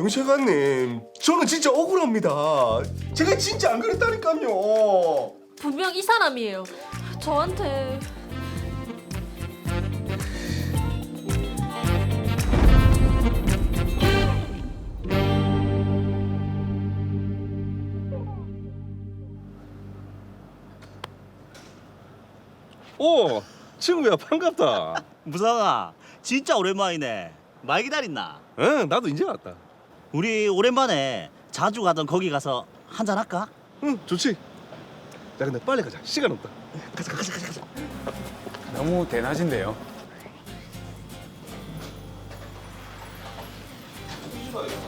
경찰관님, 저는 진짜 억울합니다. 제가 진짜 안 그랬다니까요. 분명 이 사람이에요. 저한테. 오, 친구야 반갑다. 무상아, 진짜 오랜만이네. 많이 기다렸나? 응, 나도 이제 왔다. 우리 오랜만에 자주 가던 거기 가서 한잔 할까? 응, 좋지. 자, 근데 빨리 가자. 시간 없다. 가자. 너무 대낮인데요.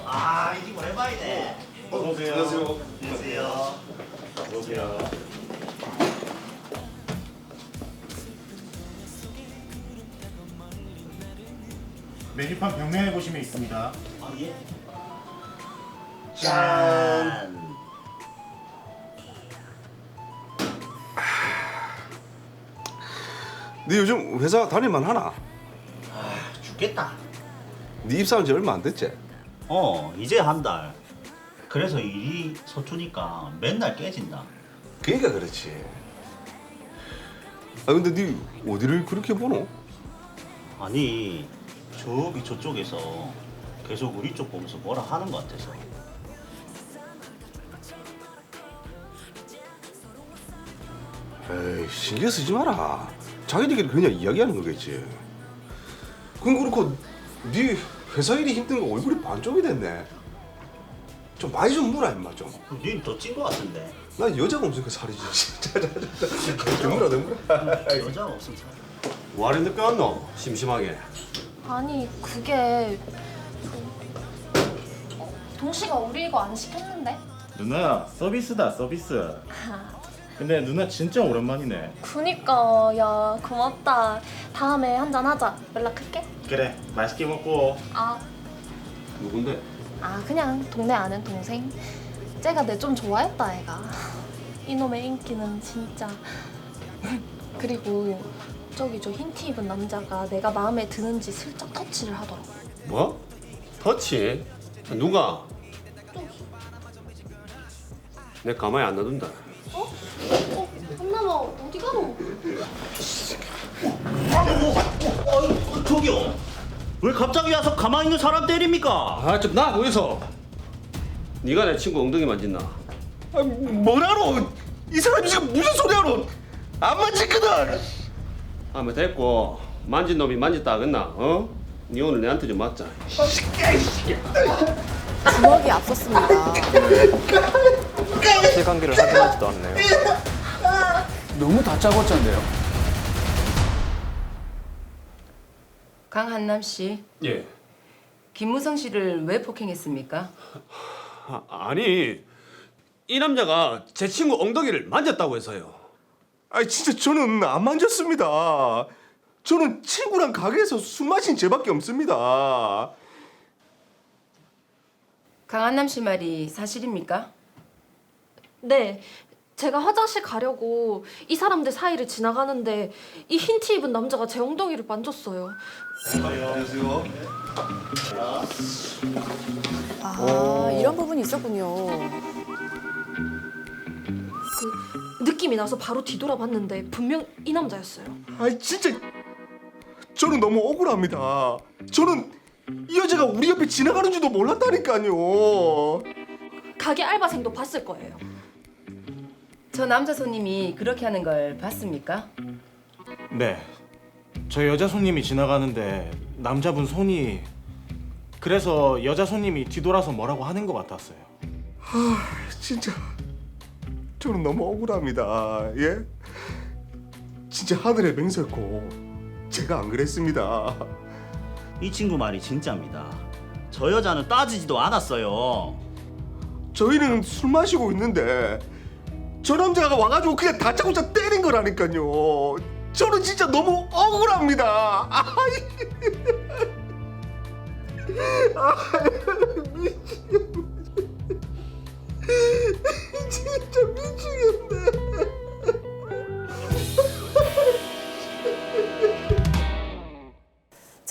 아, 이게 오랜만이네. 안녕하세요. 안녕하세요. 메뉴판 벽면에 보시면 있습니다. 아, 예. 짠. 네 요즘 회사 다닐만 하나? 죽겠다. 네 입사한 지 얼마 안 됐지? 이제 한 달. 그래서 일이 서투니까 맨날 깨진다. 그러니까 그렇지. 아 근데 네 어디를 그렇게 보노? 아니, 저쪽에서 계속 우리 쪽 보면서 뭐라 하는 것 같아서. 에이 신경 쓰지 마라. 자기들끼리 그냥 이야기하는 거겠지. 그건 그렇고 네 회사 일이 힘든 거 얼굴이 반쪽이 됐네. 좀 많이 좀 물어 임마 좀. 닌더 찐 것 같은데. 난 여자가 없으니까 살이 찌지. 자자자. 물어 여자가 없으면 살. 와리 늦게 왔노? 심심하게. 아니 그게 동시가 우리 이거 안 시켰는데? 누나 서비스다 서비스. 근데 누나 진짜 오랜만이네. 그니까 야 고맙다. 다음에 한잔 하자. 연락할게. 그래 맛있게 먹고. 아 누군데? 그냥 동네 아는 동생. 쟤가 내 좀 좋아했다 애가. 이놈의 인기는 진짜. 그리고 저기 저 흰티 입은 남자가 내가 마음에 드는지 슬쩍 터치를 하더라고. 뭐? 터치? 누가? 내 가만히 안 놔둔다. 한남아 어디 가노? 저기요. 왜 갑자기 와서 가만히 있는 사람 때립니까? 아 좀 나 거기서. 네가 내 친구 엉덩이 만졌나? 뭐라노? 이 사람이 지금 무슨 소리 하노? 안 만졌거든. 아뭐 됐고 만진 놈이 만졌다 하겠나? 어? 네 오늘 내한테 좀 맞자. 주먹이 앞섰습니다. 사실관계를 확인하지도 않네요. 너무 다짜고짜인데요. 강한남 씨, 예. 김무성 씨를 왜 폭행했습니까? 아니 이 남자가 제 친구 엉덩이를 만졌다고 해서요. 아니 진짜 저는 안 만졌습니다. 저는 친구랑 가게에서 술 마신 죄밖에 없습니다. 강한남 씨 말이 사실입니까? 네. 제가 화장실 가려고 이 사람들 사이를 지나가는데 이 흰 티 입은 남자가 제 엉덩이를 만졌어요. 안녕하세요. 이런 부분이 있었군요. 그 느낌이 나서 바로 뒤돌아봤는데 분명 이 남자였어요. 아니 진짜 저는 너무 억울합니다. 저는 이 여자가 우리 옆에 지나가는 줄도 몰랐다니까요. 가게 알바생도 봤을 거예요. 저 남자 손님이 그렇게 하는 걸 봤습니까? 네. 저 여자 손님이 지나가는데 남자분 손이 그래서 여자 손님이 뒤돌아서 뭐라고 하는 것 같았어요. 진짜 저는 너무 억울합니다. 예? 진짜 하늘의 맹세코 제가 안 그랬습니다. 이 친구 말이 진짜입니다. 저 여자는 따지지도 않았어요. 저희는 술 마시고 있는데 저 남자가 와가지고 그냥 다짜고짜 때린 거라니까요. 저는 진짜 너무 억울합니다. 미치겠네. 진짜 미치겠네.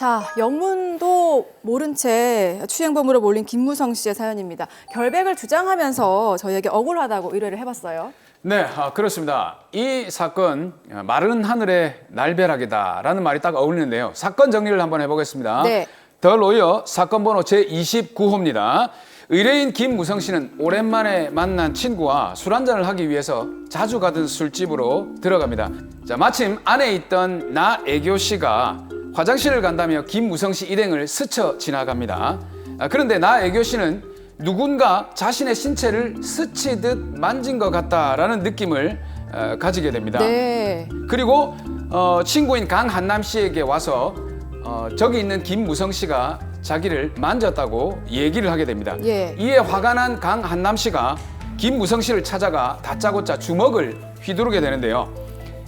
자, 영문도 모른 채 추행범으로 몰린 김무성 씨의 사연입니다. 결백을 주장하면서 저희에게 억울하다고 의뢰를 해봤어요. 네, 그렇습니다. 이 사건 마른 하늘의 날벼락이다라는 말이 딱 어울리는데요. 사건 정리를 한번 해보겠습니다. 네. 더 로이어 사건 번호 제29호입니다. 의뢰인 김무성 씨는 오랜만에 만난 친구와 술 한잔을 하기 위해서 자주 가던 술집으로 들어갑니다. 자, 마침 안에 있던 나애교 씨가 화장실을 간다며 김무성 씨 일행을 스쳐 지나갑니다. 그런데 나애교 씨는 누군가 자신의 신체를 스치듯 만진 것 같다라는 느낌을 가지게 됩니다. 네. 그리고 친구인 강한남 씨에게 와서 저기 있는 김무성 씨가 자기를 만졌다고 얘기를 하게 됩니다. 예. 이에 화가 난 강한남 씨가 김무성 씨를 찾아가 다짜고짜 주먹을 휘두르게 되는데요.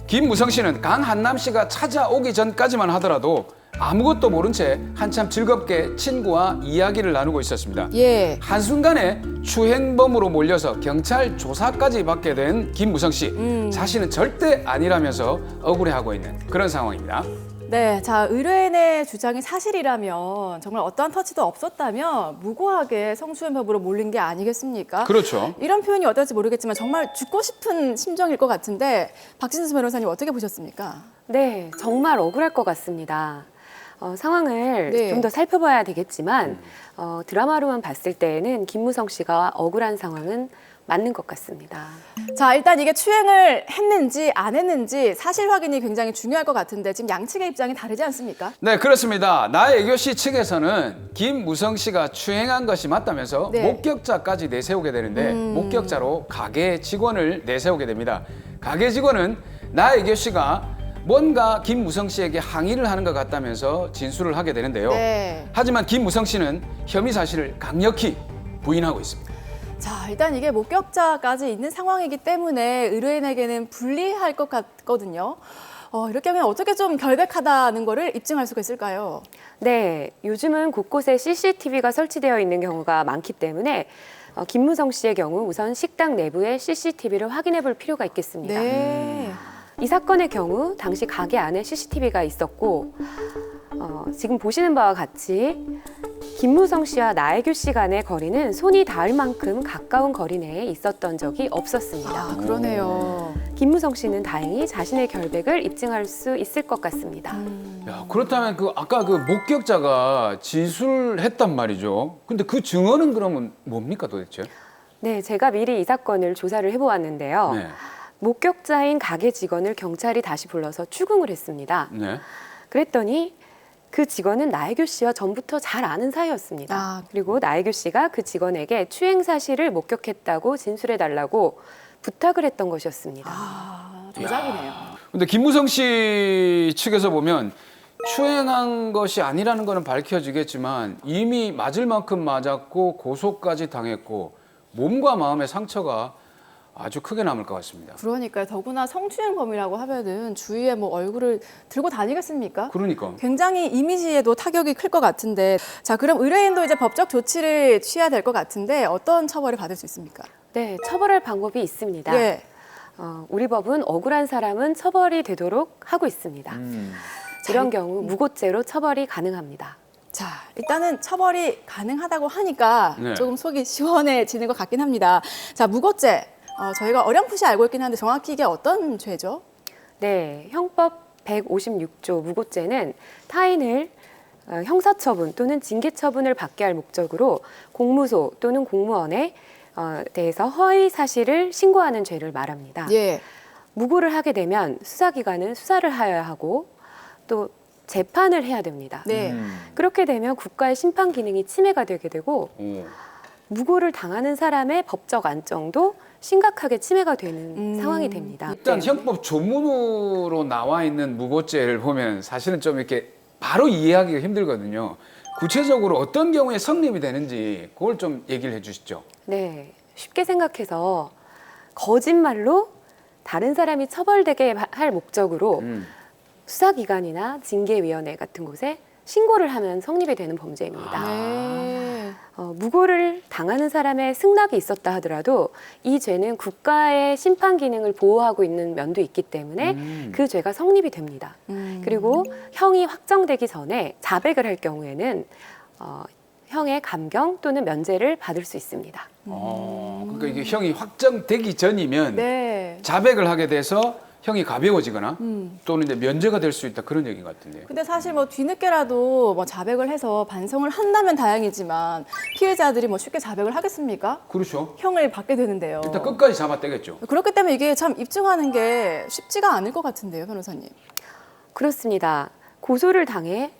김무성 씨는 강한남 씨가 찾아오기 전까지만 하더라도 아무것도 모른 채 한참 즐겁게 친구와 이야기를 나누고 있었습니다. 예. 한순간에 추행범으로 몰려서 경찰 조사까지 받게 된 김무성 씨. 자신은 절대 아니라면서 억울해하고 있는 그런 상황입니다. 네, 자, 의뢰인의 주장이 사실이라면 정말 어떠한 터치도 없었다면 무고하게 성추행범으로 몰린 게 아니겠습니까? 그렇죠. 이런 표현이 어떨지 모르겠지만 정말 죽고 싶은 심정일 것 같은데 박진수 변호사님 어떻게 보셨습니까? 네, 정말 억울할 것 같습니다. 상황을 네. 좀 더 살펴봐야 되겠지만 드라마로만 봤을 때에는 김무성 씨가 억울한 상황은 맞는 것 같습니다. 자, 일단 이게 추행을 했는지 안 했는지 사실 확인이 굉장히 중요할 것 같은데 지금 양측의 입장이 다르지 않습니까? 네, 그렇습니다. 나애교 씨 측에서는 김무성 씨가 추행한 것이 맞다면서 네. 목격자까지 내세우게 되는데 목격자로 가게 직원을 내세우게 됩니다. 가게 직원은 나애교 씨가 뭔가 김무성 씨에게 항의를 하는 것 같다면서 진술을 하게 되는데요. 네. 하지만 김무성 씨는 혐의 사실을 강력히 부인하고 있습니다. 자, 일단 이게 목격자까지 있는 상황이기 때문에 의뢰인에게는 불리할 것 같거든요. 이렇게 하면 어떻게 좀 결백하다는 거를 입증할 수가 있을까요? 네, 요즘은 곳곳에 CCTV가 설치되어 있는 경우가 많기 때문에 김무성 씨의 경우 우선 식당 내부의 CCTV를 확인해 볼 필요가 있겠습니다. 네. 이 사건의 경우 당시 가게 안에 CCTV가 있었고 지금 보시는 바와 같이 김무성 씨와 나애교 씨 간의 거리는 손이 닿을 만큼 가까운 거리 내에 있었던 적이 없었습니다. 아, 그러네요. 김무성 씨는 다행히 자신의 결백을 입증할 수 있을 것 같습니다. 야, 그렇다면 아까 그 목격자가 진술했단 말이죠. 근데 그 증언은 그러면 뭡니까 도대체? 네, 제가 미리 이 사건을 조사를 해보았는데요. 네. 목격자인 가게 직원을 경찰이 다시 불러서 추궁을 했습니다. 네. 그랬더니 그 직원은 나애교 씨와 전부터 잘 아는 사이였습니다. 아. 그리고 나애교 씨가 그 직원에게 추행 사실을 목격했다고 진술해달라고 부탁을 했던 것이었습니다. 아, 대작이네요. 근데 김무성 씨 측에서 보면 추행한 것이 아니라는 거는 밝혀지겠지만 이미 맞을 만큼 맞았고 고소까지 당했고 몸과 마음의 상처가 아주 크게 남을 것 같습니다. 그러니까요. 더구나 성추행범이라고 하면은 주위에 뭐 얼굴을 들고 다니겠습니까? 그러니까. 굉장히 이미지에도 타격이 클 것 같은데, 자, 그럼 의뢰인도 이제 법적 조치를 취해야 될 것 같은데 어떤 처벌을 받을 수 있습니까? 네, 처벌할 방법이 있습니다. 예. 우리 법은 억울한 사람은 처벌이 되도록 하고 있습니다. 이런 경우 무고죄로 처벌이 가능합니다. 자, 일단은 처벌이 가능하다고 하니까 네. 조금 속이 시원해지는 것 같긴 합니다. 자, 무고죄. 저희가 어렴풋이 알고 있긴 한데 정확히 이게 어떤 죄죠? 네, 형법 156조 무고죄는 타인을 형사처분 또는 징계처분을 받게 할 목적으로 공무소 또는 공무원에 대해서 허위 사실을 신고하는 죄를 말합니다. 예. 무고를 하게 되면 수사기관은 수사를 하여야 하고 또 재판을 해야 됩니다. 네. 그렇게 되면 국가의 심판 기능이 침해가 되게 되고 무고를 당하는 사람의 법적 안정도 심각하게 침해가 되는 상황이 됩니다. 일단 네. 형법 조문으로 나와 있는 무고죄를 보면 사실은 좀 이렇게 바로 이해하기가 힘들거든요. 구체적으로 어떤 경우에 성립이 되는지 그걸 좀 얘기를 해주시죠. 네, 쉽게 생각해서 거짓말로 다른 사람이 처벌되게 할 목적으로 수사기관이나 징계위원회 같은 곳에 신고를 하면 성립이 되는 범죄입니다. 네. 네. 무고를 당하는 사람의 승낙이 있었다 하더라도 이 죄는 국가의 심판 기능을 보호하고 있는 면도 있기 때문에 그 죄가 성립이 됩니다. 그리고 형이 확정되기 전에 자백을 할 경우에는 형의 감경 또는 면제를 받을 수 있습니다. 그러니까 이게 형이 확정되기 전이면 네. 자백을 하게 돼서 형이 가벼워지거나 또는 이제 면제가 될 수 있다 그런 얘기 같은데요. 근데 사실 뭐 뒤늦게라도 뭐 자백을 해서 반성을 한다면 다행이지만 피해자들이 뭐 쉽게 자백을 하겠습니까? 그렇죠. 형을 받게 되는데요. 일단 끝까지 잡아떼겠죠. 그렇기 때문에 이게 참 입증하는 게 쉽지가 않을 것 같은데요, 변호사님. 그렇습니다. 고소를 당해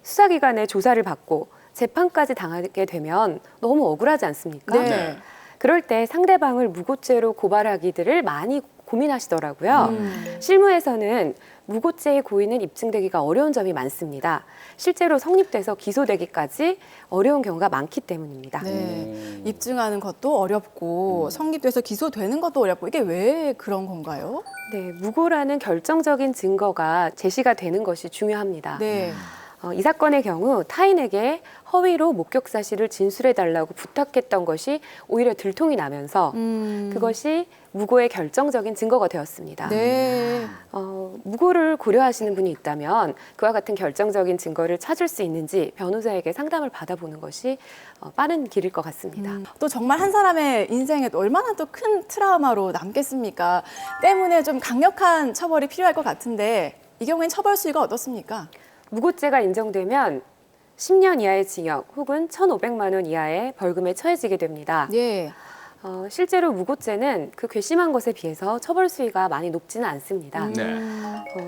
수사기관의 조사를 받고 재판까지 당하게 되면 너무 억울하지 않습니까? 네. 그럴 때 상대방을 무고죄로 고발하기들을 많이 고민하시더라고요. 실무에서는 무고죄의 고의는 입증되기가 어려운 점이 많습니다. 실제로 성립돼서 기소되기까지 어려운 경우가 많기 때문입니다. 네. 입증하는 것도 어렵고 성립돼서 기소되는 것도 어렵고 이게 왜 그런 건가요? 네, 무고라는 결정적인 증거가 제시가 되는 것이 중요합니다. 네. 이 사건의 경우 타인에게 허위로 목격 사실을 진술해달라고 부탁했던 것이 오히려 들통이 나면서 그것이 무고의 결정적인 증거가 되었습니다. 네. 무고를 고려하시는 분이 있다면 그와 같은 결정적인 증거를 찾을 수 있는지 변호사에게 상담을 받아보는 것이 빠른 길일 것 같습니다. 또 정말 한 사람의 인생에 얼마나 또 큰 트라우마로 남겠습니까? 때문에 좀 강력한 처벌이 필요할 것 같은데 이 경우엔 처벌 수위가 어떻습니까? 무고죄가 인정되면 10년 이하의 징역 혹은 1,500만 원 이하의 벌금에 처해지게 됩니다. 예. 실제로 무고죄는 그 괘씸한 것에 비해서 처벌 수위가 많이 높지는 않습니다. 네.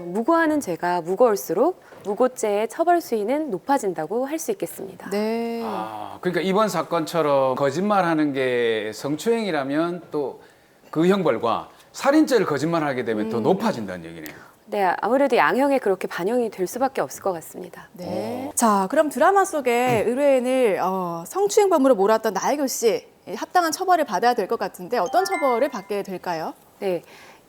무고하는 죄가 무거울수록 무고죄의 처벌 수위는 높아진다고 할 수 있겠습니다. 네. 그러니까 이번 사건처럼 거짓말하는 게 성추행이라면 또 그 형벌과 살인죄를 거짓말하게 되면 더 높아진다는 얘기네요. 네, 아무래도 양형에 그렇게 반영이 될 수밖에 없을 것 같습니다. 네. 자, 그럼 드라마 속에 의뢰인을 성추행범으로 몰았던 나혜교 씨 합당한 처벌을 받아야 될 것 같은데 어떤 처벌을 받게 될까요? 네,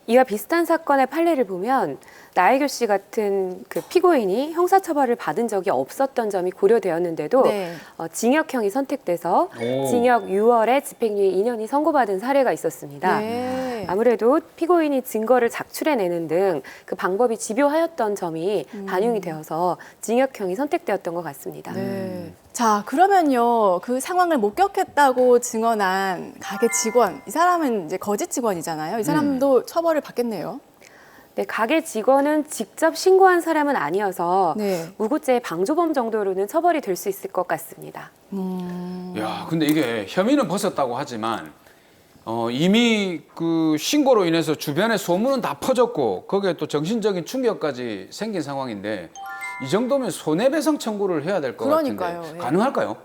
이와 비슷한 사건의 판례를 보면 나혜교 씨 같은 그 피고인이 형사처벌을 받은 적이 없었던 점이 고려되었는데도 네. 징역형이 선택돼서 오. 징역 6월에 집행유예 2년이 선고받은 사례가 있었습니다. 네. 아무래도 피고인이 증거를 작출해내는 등 그 방법이 집요하였던 점이 반영이 되어서 징역형이 선택되었던 것 같습니다. 네. 자, 그러면요. 그 상황을 목격했다고 증언한 가게 직원, 이 사람은 이제 거짓 직원이잖아요. 이 사람도 처벌을 받겠네요. 네, 가게 직원은 직접 신고한 사람은 아니어서 네. 무고죄의 방조범 정도로는 처벌이 될 수 있을 것 같습니다. 야, 근데 이게 혐의는 벗었다고 하지만 이미 그 신고로 인해서 주변에 소문은 다 퍼졌고 거기에 또 정신적인 충격까지 생긴 상황인데 이 정도면 손해배상 청구를 해야 될 것 그러니까요. 같은데 예. 가능할까요?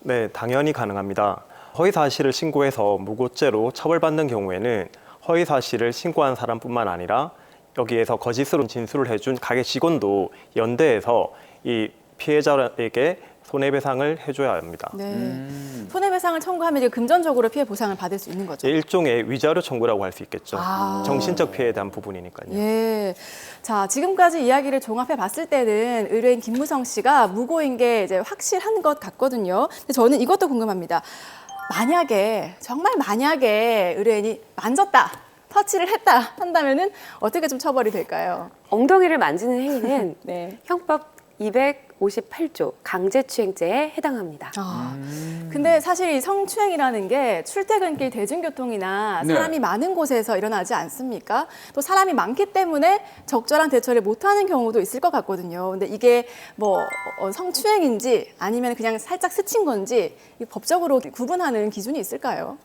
네, 당연히 가능합니다. 허위 사실을 신고해서 무고죄로 처벌받는 경우에는 허위 사실을 신고한 사람뿐만 아니라 여기에서 거짓으로 진술을 해준 가게 직원도 연대해서 이 피해자에게 손해배상을 해줘야 합니다. 네. 손해배상을 청구하면 이제 금전적으로 피해 보상을 받을 수 있는 거죠. 일종의 위자료 청구라고 할 수 있겠죠. 아. 정신적 피해에 대한 부분이니까요. 예. 자, 지금까지 이야기를 종합해 봤을 때는 의뢰인 김무성 씨가 무고인 게 이제 확실한 것 같거든요. 근데 저는 이것도 궁금합니다. 만약에, 정말 만약에 의뢰인이 만졌다, 터치를 했다 한다면은 어떻게 좀 처벌이 될까요? 엉덩이를 만지는 행위는 네. 형법 258조 강제추행죄에 해당합니다. 근데 사실 이 성추행이라는 게 출퇴근길 대중교통이나 네. 사람이 많은 곳에서 일어나지 않습니까? 또 사람이 많기 때문에 적절한 대처를 못하는 경우도 있을 것 같거든요. 근데 이게 뭐 성추행인지 아니면 그냥 살짝 스친 건지 이 법적으로 구분하는 기준이 있을까요?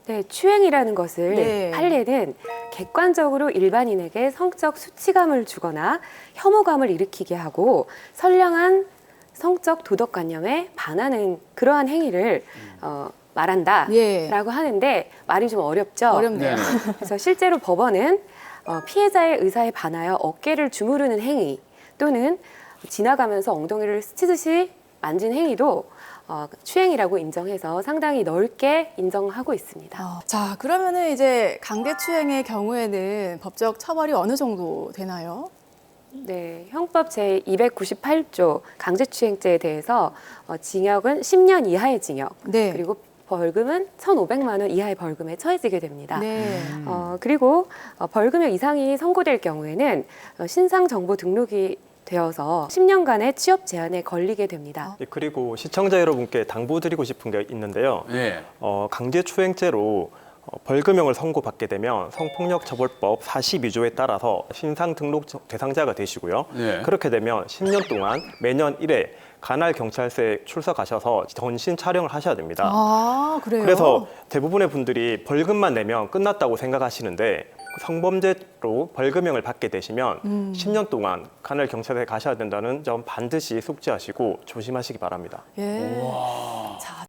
네, 추행이라는 것을 네. 판례는 객관적으로 일반인에게 성적 수치감을 주거나 혐오감을 일으키게 하고 선량한 성적 도덕관념에 반하는 그러한 행위를 말한다라고 예. 하는데 말이 좀 어렵죠. 어렵네요. 네네. 그래서 실제로 법원은 피해자의 의사에 반하여 어깨를 주무르는 행위 또는 지나가면서 엉덩이를 스치듯이 만진 행위도 추행이라고 인정해서 상당히 넓게 인정하고 있습니다. 자, 그러면은 이제 강제추행의 경우에는 법적 처벌이 어느 정도 되나요? 네, 형법 제298조 강제추행죄에 대해서 징역은 10년 이하의 징역, 네. 그리고 벌금은 1,500만 원 이하의 벌금에 처해지게 됩니다. 네. 그리고 벌금형 이상이 선고될 경우에는 신상 정보 등록이 되어서 10년간의 취업 제한에 걸리게 됩니다. 예, 그리고 시청자 여러분께 당부드리고 싶은 게 있는데요. 네. 강제추행죄로 벌금형을 선고받게 되면 성폭력처벌법 42조에 따라서 신상 등록 대상자가 되시고요. 네. 그렇게 되면 10년 동안 매년 1회 관할 경찰서에 출석하셔서 전신 촬영을 하셔야 됩니다. 아, 그래요? 그래서 대부분의 분들이 벌금만 내면 끝났다고 생각하시는데 성범죄로 벌금형을 받게 되시면 10년 동안 관할 경찰서에 가셔야 된다는 점 반드시 숙지하시고 조심하시기 바랍니다. 예. 자,